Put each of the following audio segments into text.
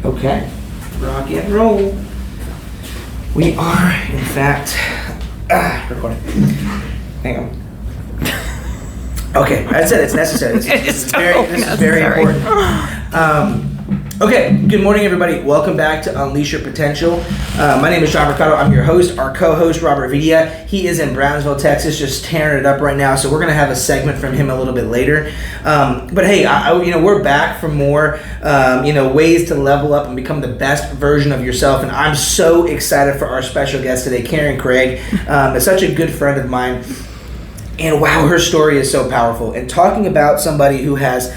Okay. Rock and roll. We are, in fact, recording. Hang on. Okay, that's it. It's necessary. This is very important. Okay, good morning, everybody. Welcome back to Unleash Your Potential. My name is John Brucato. I'm your host. Our co-host, Robert Vidia, he is in Brownsville, Texas, just tearing it up right now. So we're going to have a segment from him a little bit later. But hey, we're back for more, ways to level up and become the best version of yourself. And I'm so excited for our special guest today, Caryn Craig. Is such a good friend of mine. And wow, her story is so powerful. And talking about somebody who has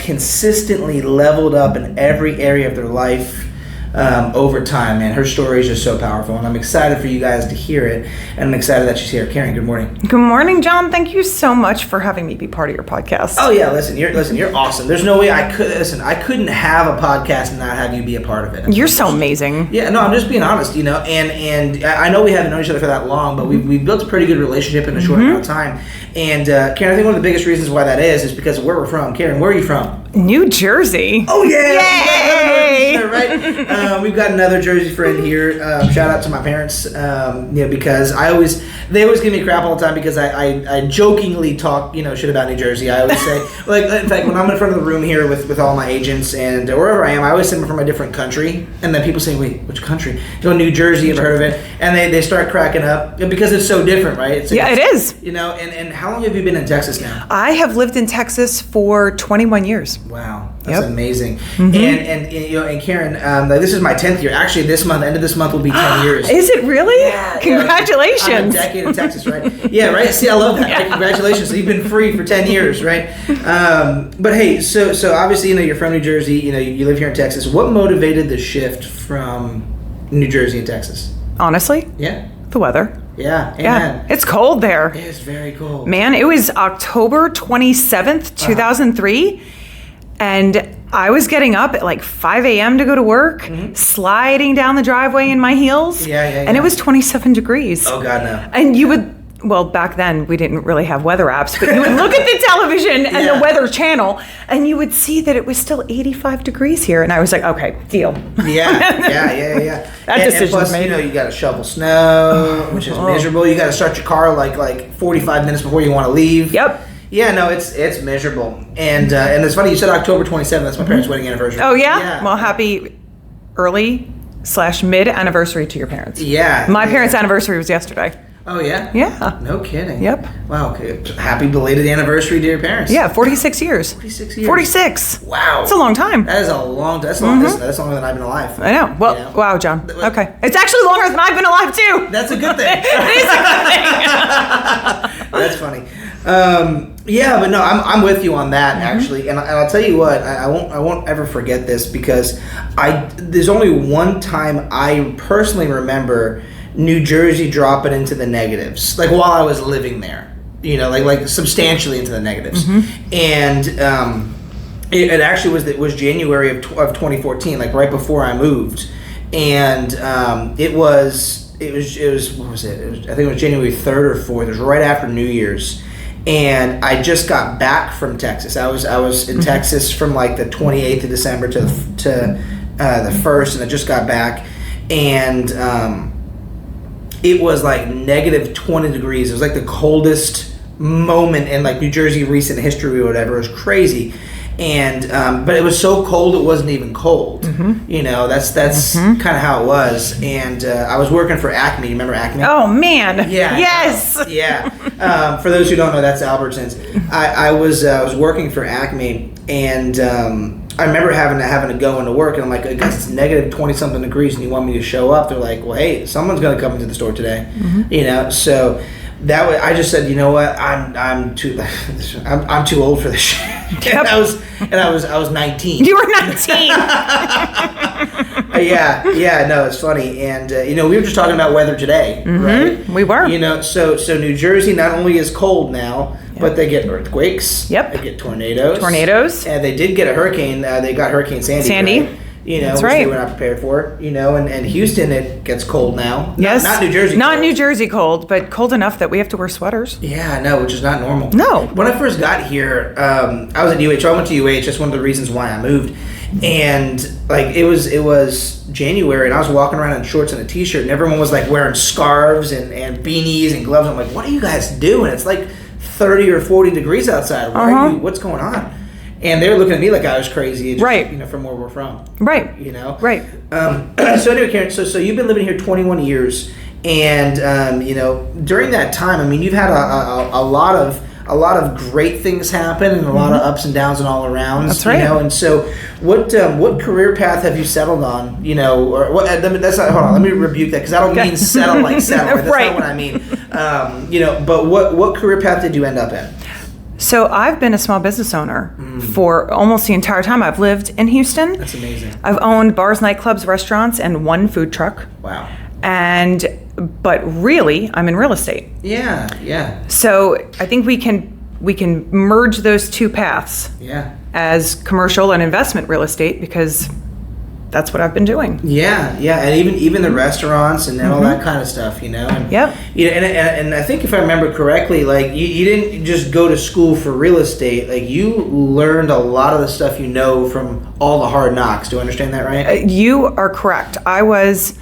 consistently leveled up in every area of their life over time, man, her story is just so powerful. And I'm excited for you guys to hear it. And I'm excited that she's here. Caryn, good morning. Good morning, John. Thank you so much for having me be part of your podcast. Oh yeah, listen, you're awesome. There's no way I couldn't have a podcast and not have you be a part of it. You're so amazing. Yeah, no, I'm just being honest, and I know we haven't known each other for that long, but we've built a pretty good relationship in a short amount of time. And Caryn, I think one of the biggest reasons why that is because of where we're from. Caryn, where are you from? New Jersey. Oh yeah! Yay! Right. We've got another Jersey friend here. Shout out to my parents, because they always give me crap all the time because I jokingly talk shit about New Jersey. I always say, like, in fact, when I'm in front of the room here with all my agents and wherever I am, I always say I'm from a different country, and then people say, wait, which country? New Jersey, ever heard of it? And they start cracking up because it's so different, right? It is. And how long have you been in Texas now? I have lived in Texas for 21 years. Wow, that's amazing. And Caryn, this is my 10th year. Actually, this month, end of this month, will be 10 years. Is it really? Yeah. Congratulations. I'm a decade in Texas, right? Yeah, right? See, I love that. Right? Congratulations. So you've been free for 10 years, right? But hey, so obviously, you're from New Jersey. You live here in Texas. What motivated the shift from New Jersey to Texas? Honestly? Yeah. The weather. Yeah, amen. Yeah, it's cold there. It is very cold. Man, it was October 27th, 2003, and I was getting up at like 5 a.m. to go to work, sliding down the driveway in my heels, and it was 27 degrees. Oh, God, no. And you would... Well, back then, we didn't really have weather apps, but you would look at the television and the weather channel, and you would see that it was still 85 degrees here. And I was like, okay, deal. Yeah. That decision was made. You got to shovel snow, which is miserable. You got to start your car like 45 minutes before you want to leave. Yep. Yeah, no, it's miserable. And it's funny, you said October 27th. That's my parents' wedding anniversary. Oh, yeah? Well, happy early/mid anniversary to your parents. Yeah. My parents' anniversary was yesterday. Oh, yeah? Yeah. No kidding. Yep. Wow. Okay. Happy belated anniversary to your parents. Yeah, 46 years. 46 years. 46. Wow. That's a long time. That is a long time. That's longer than I've been alive. I know. Well, wow, John. Okay. It's actually longer than I've been alive, too. That's a good thing. It is a good thing. That's funny. Yeah, but no, I'm with you on that, actually. And I'll tell you what, I won't ever forget this because there's only one time I personally remember New Jersey dropping into the negatives, like while I was living there, like substantially into the negatives. And it actually was January of 2014, like right before I moved, and it was what was it? I think it was January 3rd or 4th. It was right after New Year's. And I just got back from Texas. I was in Texas from like the 28th of December to the 1st, and I just got back, and it was like negative 20 degrees. It was like the coldest moment in like New Jersey recent history or whatever. It was crazy. And but it was so cold it wasn't even cold. That's kind of how it was. And I was working for Acme. You remember Acme? Oh man. Yeah. Yes. For those who don't know, that's Albertsons. I was working for Acme, and I remember having to go into work, and I'm like, guys, it's negative 20 something degrees, and you want me to show up? They're like, well, hey, someone's gonna come into the store today. So that way, I just said, you know what, I'm too old for this shit. Yep. And I was 19. You were 19. Yeah, no, it's funny. And we were just talking about weather today, right? We were. So New Jersey not only is cold now, but they get earthquakes. Yep. They get tornadoes. And they did get a hurricane. They got Hurricane Sandy. Right? That's which right. we were not prepared for, and Houston, it gets cold now. Yes. Not New Jersey Not cold. New Jersey cold, but cold enough that we have to wear sweaters. Yeah, no, which is not normal. No. When I first got here, I was at UH. I went to UH. That's one of the reasons why I moved. And like it was January, and I was walking around in shorts and a t-shirt, and everyone was like wearing scarves and beanies and gloves. I'm like, what are you guys doing? It's like 30 or 40 degrees outside. What's going on? And they were looking at me like I was crazy, just, right? From where we're from, right? Right. So anyway, Caryn, so you've been living here 21 years, and during that time, I mean, you've had a lot of great things happen and a lot of ups and downs and all arounds. That's right. And so what career path have you settled on? Or what? That's not. Hold on. Let me rebuke that because I don't mean settle like settle. That's right. not what I mean. But what career path did you end up in? So I've been a small business owner for almost the entire time I've lived in Houston. That's amazing. I've owned bars, nightclubs, restaurants, and one food truck. Wow. But really, I'm in real estate. Yeah. So I think we can merge those two paths. Yeah. As commercial and investment real estate, because that's what I've been doing. Yeah, and even the restaurants and all that kind of stuff, And, yep. And I think if I remember correctly, like you didn't just go to school for real estate. Like you learned a lot of the stuff from all the hard knocks. Do I understand that right? You are correct. I was,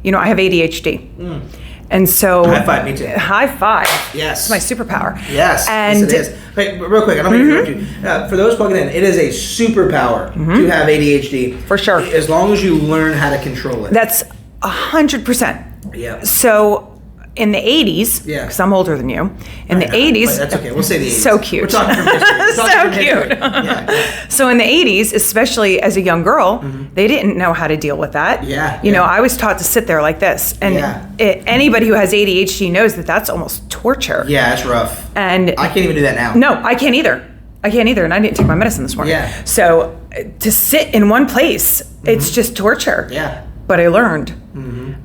I have ADHD. And so high five, me too. High five. Yes. It's my superpower. Yes. And yes, it is. Wait, real quick, I don't mean to interrupt you. For those plugging in, it is a superpower to have ADHD. For sure. As long as you learn how to control it. That's 100%. Yeah. So in the 80s, because I'm older than you, in the 80s. That's okay. We'll say the 80s. So cute. We're talking from history. So cute. Yeah. So in the 80s, especially as a young girl, they didn't know how to deal with that. Yeah. I was taught to sit there like this. And anybody who has ADHD knows that that's almost torture. Yeah, it's rough. And I can't even do that now. No, I can't either. And I didn't take my medicine this morning. Yeah. So to sit in one place, it's just torture. Yeah. But I learned.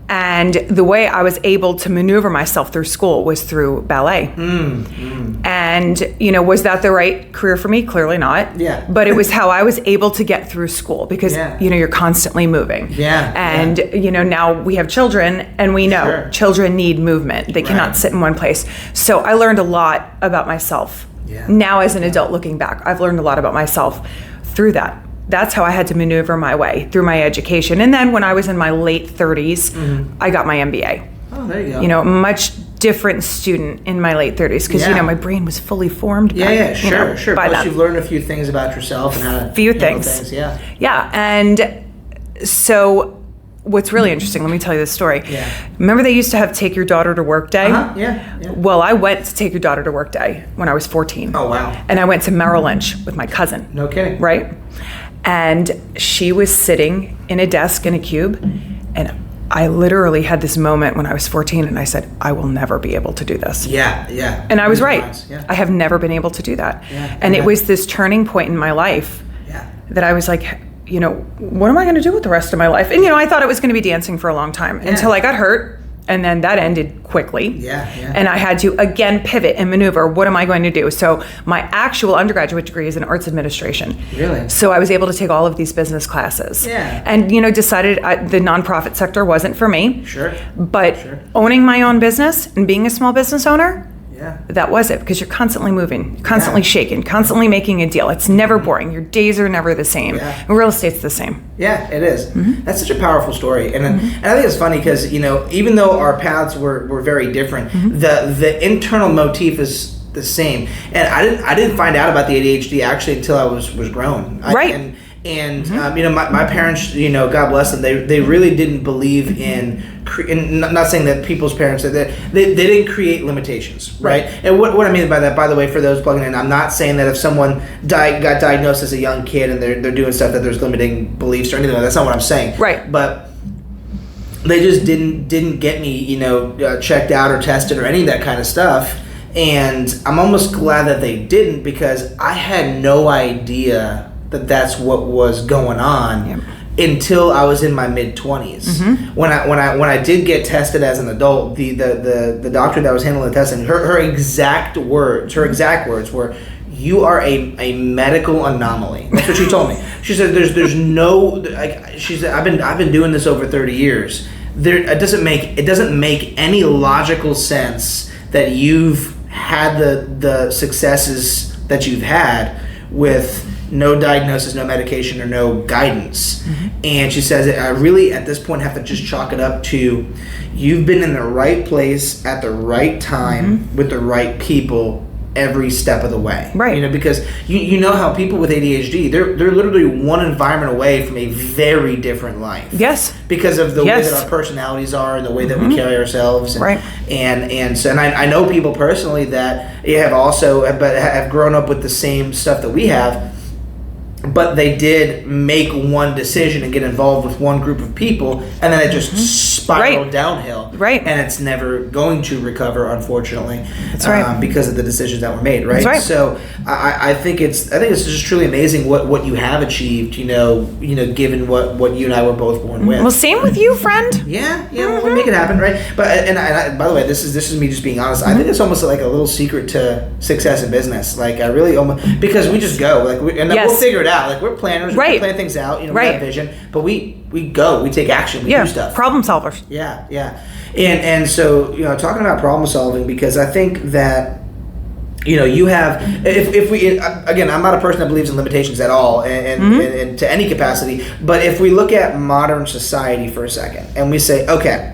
And the way I was able to maneuver myself through school was through ballet. And, was that the right career for me? Clearly not. Yeah. But it was how I was able to get through school because, you're constantly moving. Yeah. And, now we have children and we know children need movement. They cannot sit in one place. So I learned a lot about myself. Yeah. Now as an adult looking back, I've learned a lot about myself through that. That's how I had to maneuver my way through my education. And then when I was in my late 30s, I got my MBA. Oh, there you go. A much different student in my late 30s because, my brain was fully formed. Sure. By Plus that. you've learned a few things about yourself and how to few handle things. Yeah. Yeah. And so what's really interesting, let me tell you this story. Yeah. Remember they used to have Take Your Daughter to Work Day? Yeah. Well, I went to Take Your Daughter to Work Day when I was 14. Oh, wow. And I went to Merrill Lynch with my cousin. No kidding. Right? And she was sitting in a desk in a cube, and I literally had this moment when I was 14, and I said, I will never be able to do this. Yeah. And I was right. Yeah. I have never been able to do that. Yeah. And it was this turning point in my life that I was like, what am I going to do with the rest of my life? And, I thought it was going to be dancing for a long time until I got hurt. And then that ended quickly. Yeah. And I had to, again, pivot and maneuver. What am I going to do? So my actual undergraduate degree is in arts administration. Really? So I was able to take all of these business classes. Yeah. And, decided the nonprofit sector wasn't for me. Sure. But owning my own business and being a small business owner, that was it, because you're constantly moving, constantly shaking, constantly making a deal. It's never boring. Your days are never the same. And real estate's the same. Yeah, it is. That's such a powerful story. And I think it's funny because, even though our paths were very different, the internal motif is the same. And I didn't find out about the ADHD actually until I was grown. Right. My parents, God bless them, they really didn't believe in not saying that people's parents, they didn't create limitations, right? And what I mean by that, by the way, for those plugging in, I'm not saying that if someone got diagnosed as a young kid and they're doing stuff that there's limiting beliefs or anything like that. That's not what I'm saying. Right. But they just didn't get me, checked out or tested or any of that kind of stuff. And I'm almost glad that they didn't, because I had no idea that that's what was going on until I was in my mid-20s. When I did get tested as an adult, the doctor that was handling the testing, her exact words were, you are a medical anomaly. That's what she told me. She said, there's no, like, she said, I've been doing this over 30 years. It doesn't make any logical sense that you've had the successes that you've had with no diagnosis, no medication, or no guidance. And she says, I really at this point have to just chalk it up to you've been in the right place at the right time with the right people every step of the way. Right. You know, because you know how people with ADHD, they're literally one environment away from a very different life. Yes. Because of the way that our personalities are and the way that we carry ourselves. And, right. And so I know people personally that have grown up with the same stuff that we have, but they did make one decision and get involved with one group of people, and then it just spiraled downhill. Right. And it's never going to recover, unfortunately. That's right. Because of the decisions that were made, right? That's right. So I think it's just truly amazing what you have achieved, you know, given what you and I were both born with. Well, same with you, friend. Yeah, we'll make it happen, right? But and I, by the way, this is me just being honest. I think it's almost like a little secret to success in business. Like I really almost, because we just go, like we'll figure it out. Like we're planners, we plan things out, you know, we have vision, but we go, we take action, we do stuff. Problem solvers. Yeah. And so, you know, talking about problem solving, because I think that, you know, you have, if we, again, I'm not a person that believes in limitations at all, and to any capacity, but if we look at modern society for a second, and we say, okay,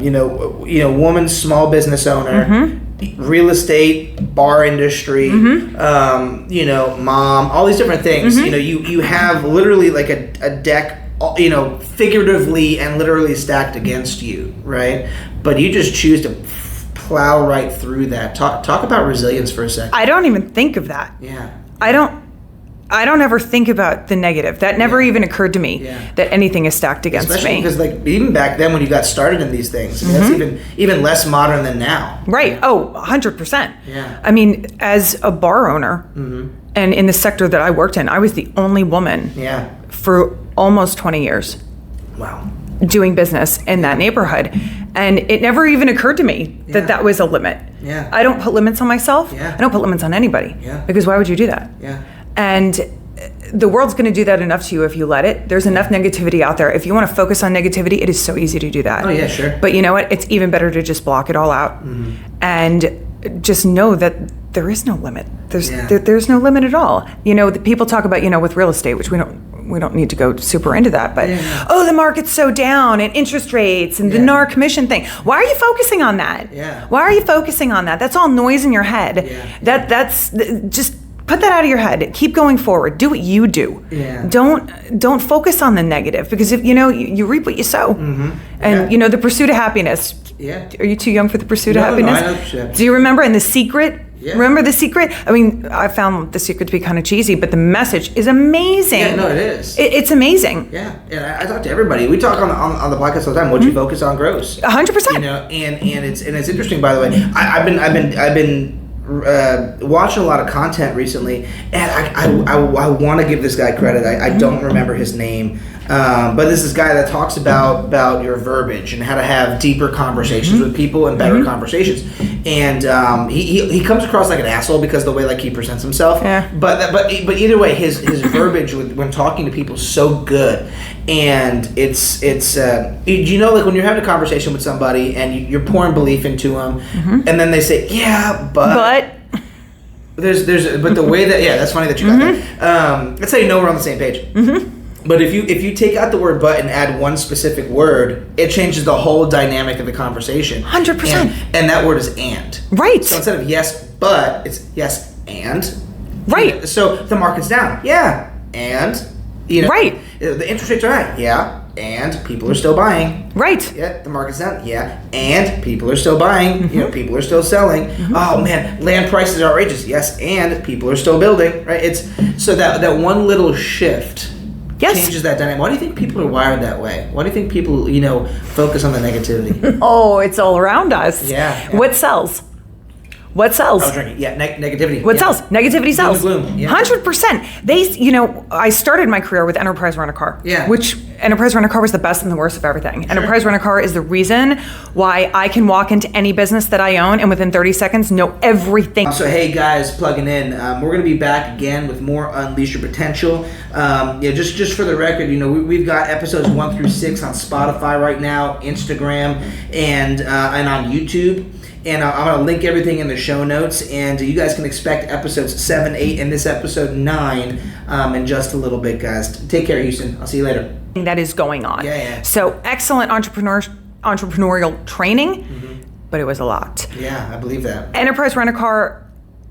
you know, woman, small business owner, real estate, bar industry, you know, mom, all these different things, you know, you have literally like a deck, you know, figuratively and literally stacked against you, right? But you just choose to plow right through that. Talk about resilience for a second. I don't even think of that. Yeah. I don't ever think about the negative. That never even occurred to me that anything is stacked against Especially me. because, like, even back then when you got started in these things, I mean, that's even less modern than now. Right. Oh, 100%. Yeah. I mean, as a bar owner, and in the sector that I worked in, I was the only woman for almost 20 years. Wow. Doing business in that neighborhood. And it never even occurred to me that was a limit. Yeah. I don't put limits on myself. Yeah. I don't put limits on anybody. Yeah. Because why would you do that? Yeah. And the world's going to do that enough to you if you let it. There's enough negativity out there. If you want to focus on negativity, it is so easy to do that. Oh, yeah, sure. But you know what? It's even better to just block it all out and just know that there is no limit. There's no limit at all. You know, the people talk about, you know, with real estate, which we don't need to go super into that, but the market's so down and interest rates and the NAR commission thing. Why are you focusing on that? Yeah. Why are you focusing on that? That's all noise in your head. Yeah. That's just put that out of your head. Keep going forward. Do what you do. Yeah. Don't focus on the negative, because if you know you reap what you sow. And you know, the pursuit of happiness. Yeah. Are you too young for the pursuit of happiness? No, I know the pursuit. Do you remember in The Secret? Yeah. Remember The Secret? I mean, I found The Secret to be kind of cheesy, but the message is amazing. Yeah, no, it is. It's amazing. Yeah, and I talk to everybody. We talk on the podcast all the time. What you focus on grows. 100%. You know, and it's interesting. By the way, I've been watching a lot of content recently, and I want to give this guy credit. I don't remember his name. But this is a guy that talks about your verbiage and how to have deeper conversations with people and better conversations. And he comes across like an asshole because of the way like he presents himself. Yeah. But either way, his verbiage when talking to people is so good. And it's you know, like when you're having a conversation with somebody and you're pouring belief into them, and then they say, but there's but the way that that's funny that you got that. That's how you know we're on the same page. But if you take out the word "but" and add one specific word, it changes the whole dynamic of the conversation. 100%. And that word is "and." Right. So instead of "yes, but," it's "yes, and." Right. So the market's down. Yeah. And, you know. Right. The interest rates are high. Yeah. And people are still buying. Right. Yeah, the market's down. Yeah, and people are still buying. You know, people are still selling. Oh man, land prices are outrageous. Yes, and people are still building. Right? It's so that one little shift changes that dynamic. Why do you think people are wired that way? Why do you think people, you know, focus on the negativity? Oh, it's all around us. Yeah. What sells? What sells? I was drinking. Yeah, negativity. What sells? Negativity sells. Doom and gloom. Yeah. 100%. I started my career with Enterprise Rent-A-Car. Yeah. Which Enterprise Rent-A-Car was the best and the worst of everything. Sure. Enterprise Rent-A-Car is the reason why I can walk into any business that I own and within 30 seconds know everything. So hey guys, plugging in. We're going to be back again with more Unleash Your Potential. Just for the record, we've got episodes 1 through 6 on Spotify right now, Instagram, and on YouTube. And I'm going to link everything in the show notes. And you guys can expect episodes 7, 8, and this episode 9 in just a little bit, guys. Take care, Houston. I'll see you later. That is going on. Yeah. So excellent entrepreneurial training, but it was a lot. Yeah, I believe that. Enterprise Rent-A-Car,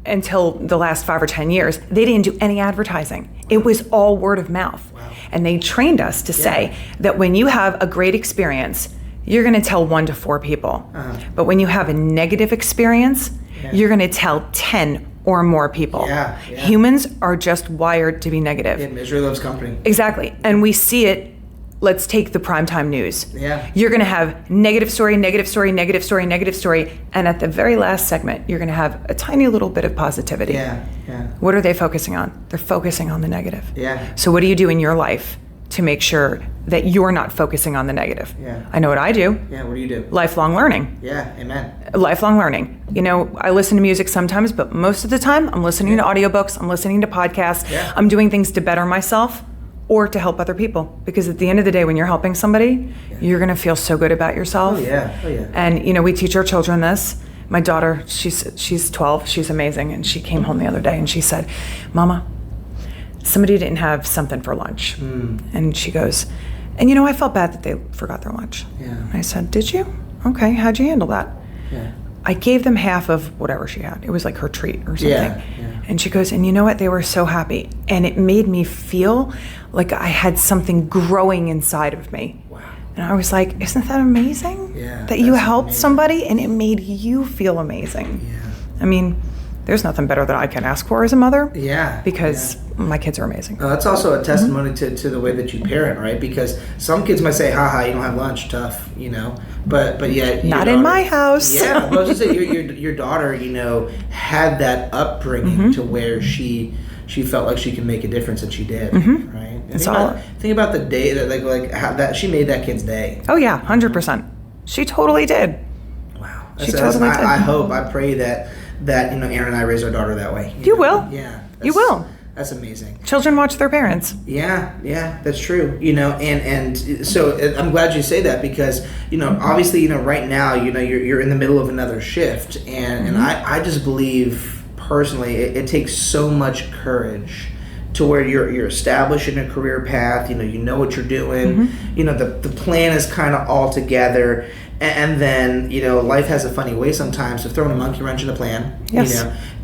until the last 5 or 10 years, they didn't do any advertising. It was all word of mouth. Wow. And they trained us to say that when you have a great experience, you're going to tell 1 to 4 people. But when you have a negative experience, you're going to tell 10 or more people. Yeah. Humans are just wired to be negative. Yeah, misery loves company. Exactly. And we see it. Let's take the primetime news. Yeah. You're going to have negative story, negative story, negative story, negative story. And at the very last segment, you're going to have a tiny little bit of positivity. Yeah. What are they focusing on? They're focusing on the negative. Yeah. So what do you do in your life to make sure that you're not focusing on the negative? Yeah. I know what I do. Yeah, what do you do? Lifelong learning. Yeah, amen. Lifelong learning. I listen to music sometimes, but most of the time I'm listening to audiobooks, I'm listening to podcasts, I'm doing things to better myself or to help other people. Because at the end of the day, when you're helping somebody, you're gonna feel so good about yourself. Oh yeah. And we teach our children this. My daughter, she's 12, she's amazing, and she came home the other day and she said, Mama, somebody didn't have something for lunch. And she goes, and I felt bad that they forgot their lunch. Yeah. And I said, did you? Okay, how'd you handle that? Yeah. I gave them half of whatever she had. It was like her treat or something. Yeah. And she goes, and you know what? They were so happy. And it made me feel like I had something growing inside of me. Wow. And I was like, isn't that amazing? Yeah, that you that's helped amazing. somebody and it made you feel amazing. Yeah. I mean, there's nothing better that I can ask for as a mother. Yeah. Because my kids are amazing. That's also a testimony to the way that you parent, right? Because some kids might say, haha, you don't have lunch, tough, but yet Not in my house. Yeah, but I was just saying, your daughter, had that upbringing to where she felt like she could make a difference, and she did, right? Think about the day that how that she made that kid's day. Oh yeah, 100%. She totally did. Wow. She totally did. I pray that Aaron and I raise our daughter that way. You will. Yeah. You will. That's amazing. Children watch their parents. Yeah, that's true. And so I'm glad you say that because, obviously, right now, you're in the middle of another shift. And I just believe personally, it takes so much courage to where you're establishing a career path, you know what you're doing, the plan is kind of all together. And then, life has a funny way sometimes of throwing a monkey wrench in the plan,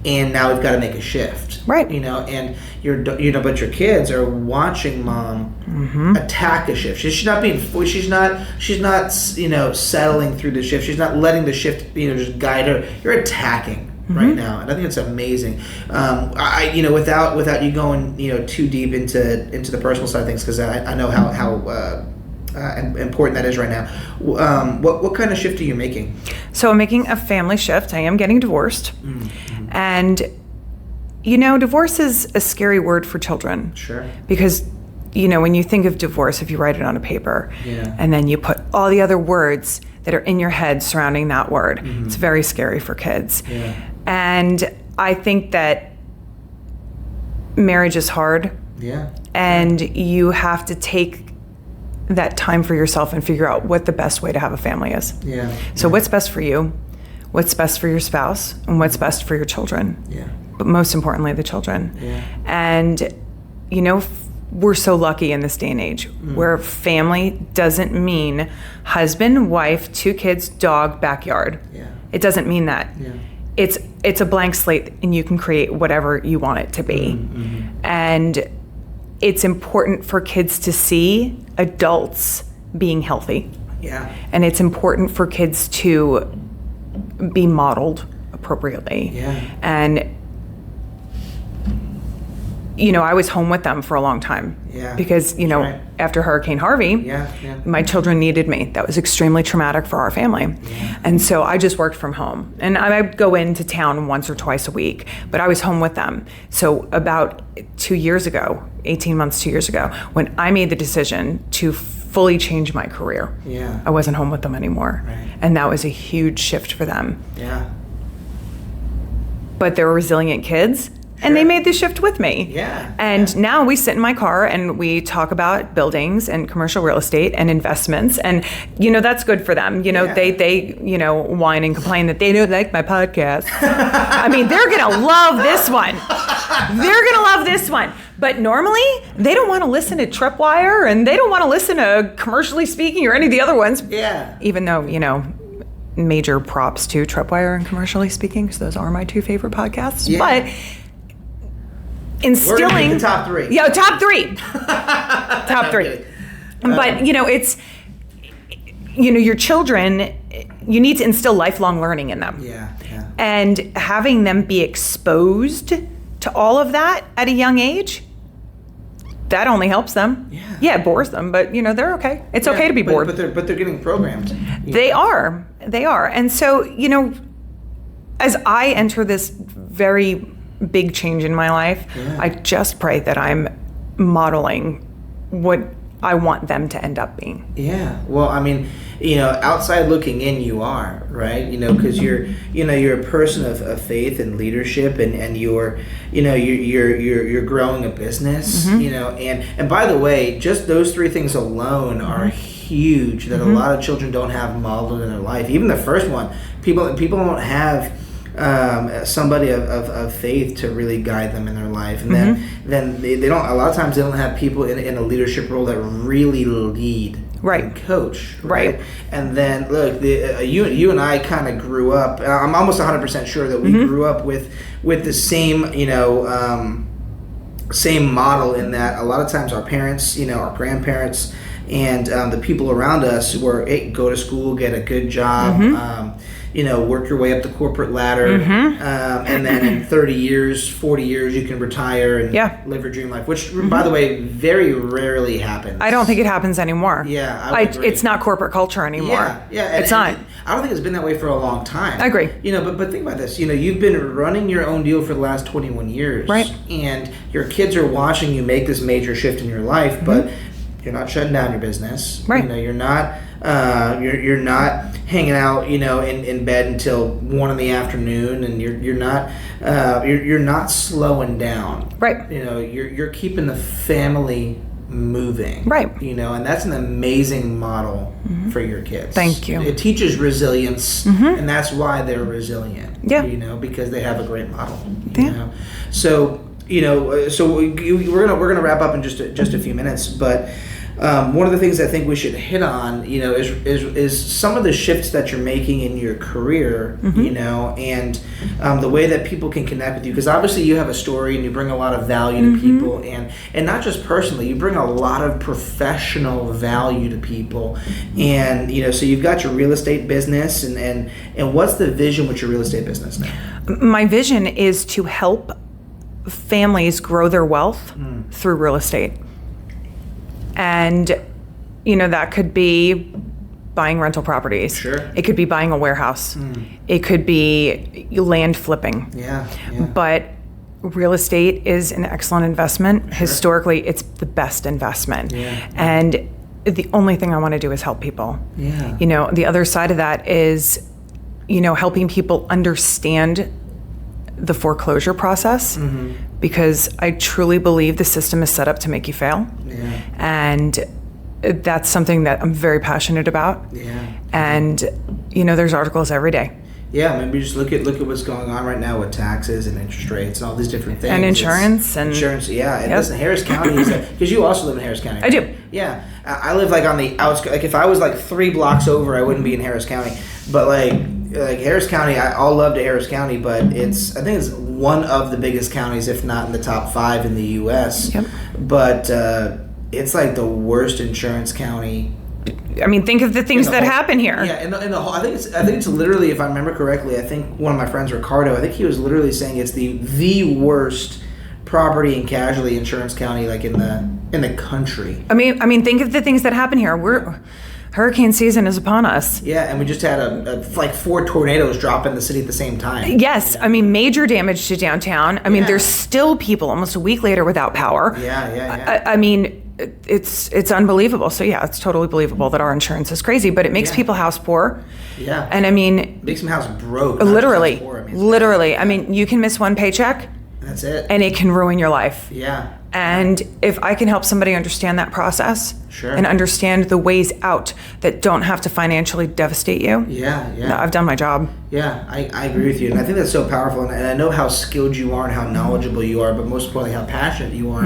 and now we've got to make a shift. Right. And but your kids are watching mom attack a shift. She's not she's not settling through the shift. She's not letting the shift, just guide her. You're attacking right now. And I think it's amazing. Without you going, too deep into the personal side of things, because I know how important that is right now. What kind of shift are you making? So I'm making a family shift. I am getting divorced. And, divorce is a scary word for children. Sure. Because, when you think of divorce, if you write it on a paper and then you put all the other words that are in your head surrounding that word, it's very scary for kids. Yeah. And I think that marriage is hard. Yeah. And you have to take that time for yourself and figure out what the best way to have a family is. Yeah. So what's best for you, what's best for your spouse, and what's best for your children. Yeah. But most importantly, the children. Yeah. And, we're so lucky in this day and age where family doesn't mean husband, wife, 2 kids, dog, backyard. Yeah. It doesn't mean that. Yeah. It's a blank slate and you can create whatever you want it to be. And it's important for kids to see adults being healthy. Yeah. And it's important for kids to be modeled appropriately. Yeah. And I was home with them for a long time. Yeah. Because, after Hurricane Harvey, my children needed me. That was extremely traumatic for our family. Yeah. And so I just worked from home. And I would go into town once or twice a week, but I was home with them. So about 2 years ago, 18 months, 2 years ago, when I made the decision to fully change my career, I wasn't home with them anymore. Right. And that was a huge shift for them. Yeah. But they were resilient kids. And they made the shift with me. Yeah. And now we sit in my car and we talk about buildings and commercial real estate and investments. And, that's good for them. They whine and complain that they don't like my podcast. I mean, they're going to love this one. They're going to love this one. But normally, they don't want to listen to Tripwire and they don't want to listen to Commercially Speaking or any of the other ones. Yeah. Even though, major props to Tripwire and Commercially Speaking, because those are my two favorite podcasts. Yeah. But instilling, we're gonna make the top three. Yeah, top three. Top three. But it's your children, you need to instill lifelong learning in them. Yeah. And having them be exposed to all of that at a young age, that only helps them. Yeah, it bores them, but they're okay. It's okay to be bored. But they're getting programmed. They are. And so, as I enter this very big change in my life, I just pray that I'm modeling what I want them to end up being. Yeah. Well, I mean, outside looking in, you are, right? Because you're a person of faith and leadership, and you're growing a business, and by the way, just those three things alone are huge that a lot of children don't have modeled in their life. Even the first one, people don't have somebody of faith to really guide them in their life, and then they don't. A lot of times they don't have people in a leadership role that really lead, and coach, right? And then look, you and I kind of grew up. I'm almost 100% sure that we grew up with the same same model, in that a lot of times our parents, our grandparents, and the people around us were, hey, go to school, get a good job. Work your way up the corporate ladder, and then in 30 years, 40 years, you can retire and live your dream life, which, by the way, very rarely happens. I don't think it happens anymore. Yeah, I would agree. It's not corporate culture anymore. Yeah, it's not. I don't think it's been that way for a long time. I agree. But think about this. You've been running your own deal for the last 21 years. Right. And your kids are watching you make this major shift in your life, but you're not shutting down your business. Right. You're not you're not hanging out, in bed until 1 PM, and you're not slowing down. Right. You're keeping the family moving. Right. And that's an amazing model for your kids. Thank you. It teaches resilience, and that's why they're resilient. Yeah. Because they have a great model. Yeah. So we're gonna wrap up in just a few minutes, but one of the things I think we should hit on, is some of the shifts that you're making in your career, and the way that people can connect with you. Because obviously you have a story and you bring a lot of value to people, and not just personally, you bring a lot of professional value to people. And so you've got your real estate business, and what's the vision with your real estate business now? My vision is to help families grow their wealth through real estate. And, that could be buying rental properties. Sure. It could be buying a warehouse. It could be land flipping. Yeah. But real estate is an excellent investment. Sure. Historically, it's the best investment. Yeah. And the only thing I want to do is help people. Yeah. The other side of that is, helping people understand the foreclosure process, because I truly believe the system is set up to make you fail. Yeah. And that's something that I'm very passionate about. Yeah. And there's articles every day. Yeah, maybe just look at what's going on right now with taxes and interest rates and all these different things. And insurance. Insurance, yeah. And listen, Harris County is because you also live in Harris County. I do. Yeah. I live on the outskirts. Like if I was 3 blocks over, I wouldn't be in Harris County. But like Harris County, all love to Harris County, but I think it's one of the biggest counties, if not in the top 5 in the U.S. Yep. But it's the worst insurance county. I mean, think of the things that happen here. Yeah, in the whole, I think it's literally, if I remember correctly, I think one of my friends, Ricardo, I think he was literally saying it's the worst property and casualty insurance county like in the country. I mean, think of the things that happen here. Hurricane season is upon us. Yeah, and we just had like 4 tornadoes drop in the city at the same time. Yes, I mean, major damage to downtown. I mean, there's still people almost a week later without power. Yeah. I mean, it's unbelievable. So yeah, it's totally believable that our insurance is crazy, but it makes people house poor. Yeah. And I mean, it makes them house broke. Literally. House poor. Literally. I mean, you can miss one paycheck. That's it. And it can ruin your life. Yeah. And if I can help somebody understand that process and understand the ways out that don't have to financially devastate you, I've done my job. Yeah, I agree with you. And I think that's so powerful. And I know how skilled you are and how knowledgeable you are, but most importantly, how passionate you are.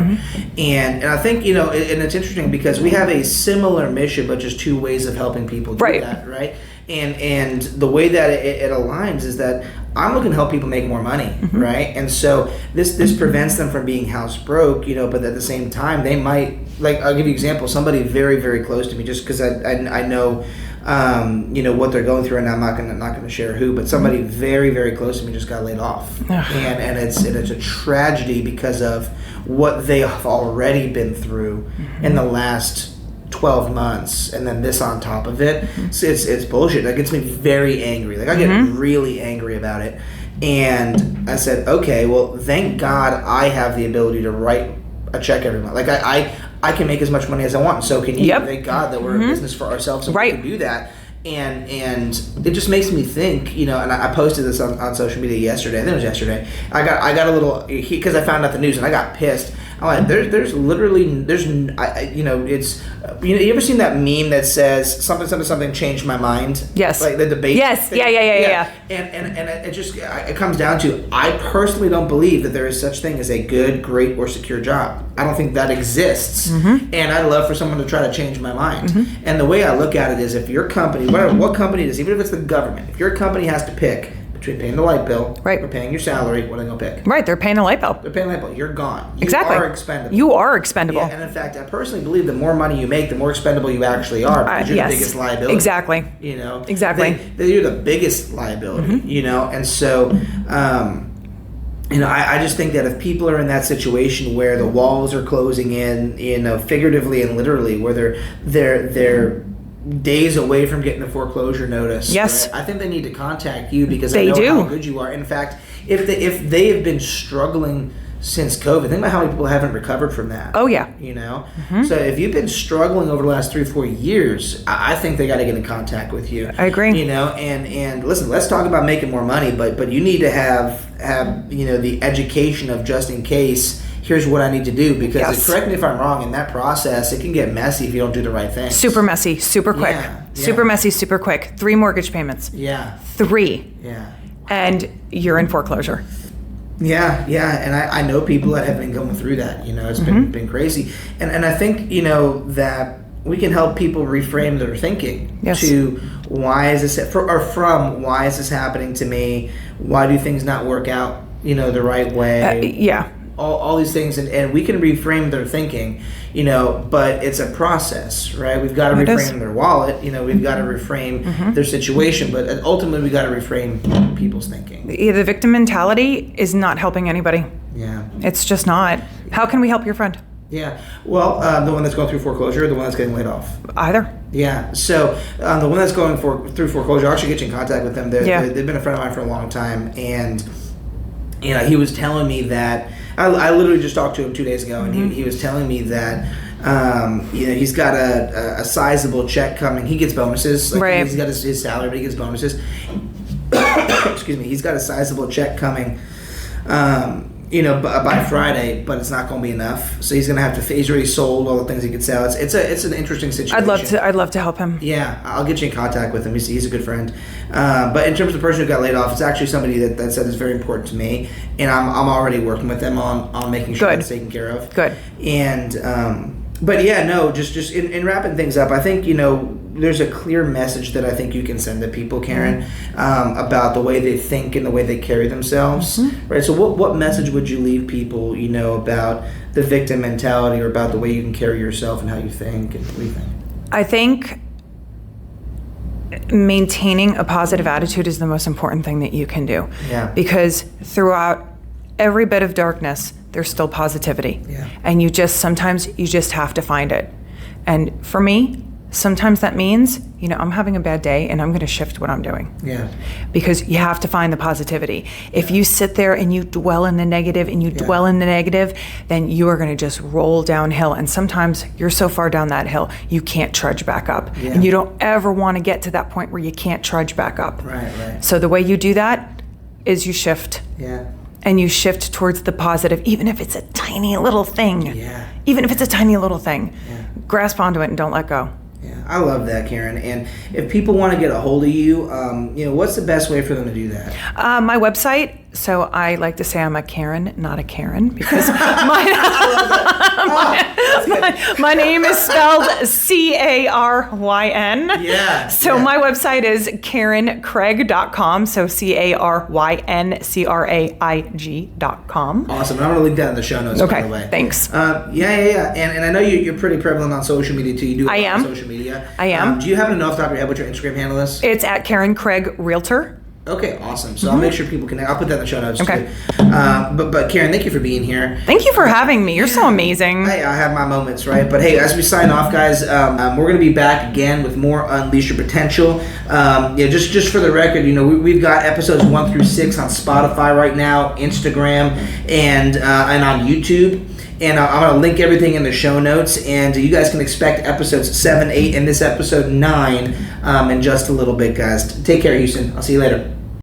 And I think, and it's interesting because we have a similar mission, but just 2 ways of helping people do that, right? And the way that it aligns is that I'm looking to help people make more money, right? And so this prevents them from being house broke, but at the same time, they might, like, I'll give you an example, somebody very, very close to me, just because I know, what they're going through, and I'm not gonna share who, but somebody very, very close to me just got laid off. And it's a tragedy because of what they have already been through in the last 12 months, and then this on top of it. It's bullshit. That gets me very angry. Like, I get really angry about it. And I said, okay, well, thank God I have the ability to write a check every month. Like, I can make as much money as I want, and so can you. Thank God that we're a business for ourselves, and we can do that. And it just makes me think, and I posted this on social media yesterday. I think it was yesterday. I got a little, because I found out the news and I got pissed. I'm like, there's it's, you ever seen that meme that says something changed my mind? Yes. Like the debate. Yes. Thing? Yeah. And it comes down to, I personally don't believe that there is such thing as a good, great, or secure job. I don't think that exists. And I'd love for someone to try to change my mind. And the way I look at it is, if your company, what company it is, even if it's the government, if your company has to pick between paying the light bill or paying your salary, what are they going to pick? Right, they're paying a light bill. They're paying a light bill. You're gone. You exactly. are expendable. You are expendable. Yeah, and in fact, I personally believe the more money you make, the more expendable you actually are, because you're the biggest liability. Exactly. Exactly. You're the biggest liability, and so... I just think that if people are in that situation where the walls are closing in, figuratively and literally, where they're days away from getting the foreclosure notice. Yes. Right? I think they need to contact you, because I know how good you are. In fact, if they have been struggling since COVID, think about how many people haven't recovered from that. Oh, yeah. So if you've been struggling over the last 3 or 4 years, I think they got to get in contact with you. I agree. And listen, let's talk about making more money, but you need to have the education of, just in case, here's what I need to do, because correct me if I'm wrong, in that process, it can get messy if you don't do the right thing. Super messy, super quick. Super messy, super quick. 3 mortgage payments. 3. And you're in foreclosure. Yeah, and I know people that have been going through that. It's been crazy, and I think that we can help people reframe their thinking to why is this from why is this happening to me? Why do things not work out the right way? All these things, and we can reframe their thinking, but it's a process, right? We've got to reframe their wallet, we've got to reframe their situation, but ultimately we got to reframe people's thinking. The victim mentality is not helping anybody. Yeah. It's just not. How can we help your friend? Yeah. Well, the one that's going through foreclosure, or the one that's getting laid off? Either. Yeah. So the one that's going through foreclosure, I'll actually get you in contact with them. They've been a friend of mine for a long time, and he was telling me that, I literally just talked to him 2 days ago, and he was telling me that he's got a sizable check coming. He gets bonuses. Like, he's got his salary, but he gets bonuses. Excuse me. He's got a sizable check coming, by Friday, but it's not going to be enough. So he's going to have to. He's already sold all the things he could sell. It's an interesting situation. I'd love to help him. Yeah, I'll get you in contact with him. He's a good friend. But in terms of the person who got laid off, it's actually somebody that said is very important to me, and I'm already working with them on making sure that's taken care of. Good. And but yeah, no, just in wrapping things up, I think there's a clear message that I think you can send to people, Caryn, about the way they think and the way they carry themselves, right? So what message would you leave people, about the victim mentality, or about the way you can carry yourself and how you think, and what do you think? I think maintaining a positive attitude is the most important thing that you can do. Yeah. Because throughout every bit of darkness, there's still positivity. Yeah. And sometimes you just have to find it. And for me, sometimes that means, I'm having a bad day and I'm going to shift what I'm doing. Yeah. Because you have to find the positivity. If you sit there and you dwell in the negative then you are going to just roll downhill. And sometimes you're so far down that hill, you can't trudge back up. Yeah. And you don't ever want to get to that point where you can't trudge back up. Right. So the way you do that is you shift. Yeah. And you shift towards the positive, even if it's a tiny little thing. Yeah. Even if it's a tiny little thing. Yeah. Grasp onto it and don't let go. Yeah, I love that, Caryn. And if people want to get a hold of you, what's the best way for them to do that? My website. So I like to say I'm a Caryn, not a Karen, because my name is spelled Caryn. Yeah. So my website is CarynCraig.com. So CarynCraig.com. Awesome. And I'm going to link that in the show notes, by the way. Thanks. Yeah. And I know you're pretty prevalent on social media, too. You do a lot on social media. I am. Do you happen to know off the top of your head what your Instagram handle is? It's at Caryn Craig Realtor. Okay, awesome. So I'll make sure people can. I'll put that in the show notes Okay. too. But Caryn, thank you for being here. Thank you for having me. You're so amazing. Hey, I have my moments, right? But hey, as we sign off, guys, we're going to be back again with more Unleash Your Potential. Just for the record, we've got episodes 1 through 6 on Spotify right now, Instagram, and on YouTube. And I'm going to link everything in the show notes. And you guys can expect episodes 7, 8, and this episode 9 in just a little bit, guys. Take care, Houston. I'll see you later.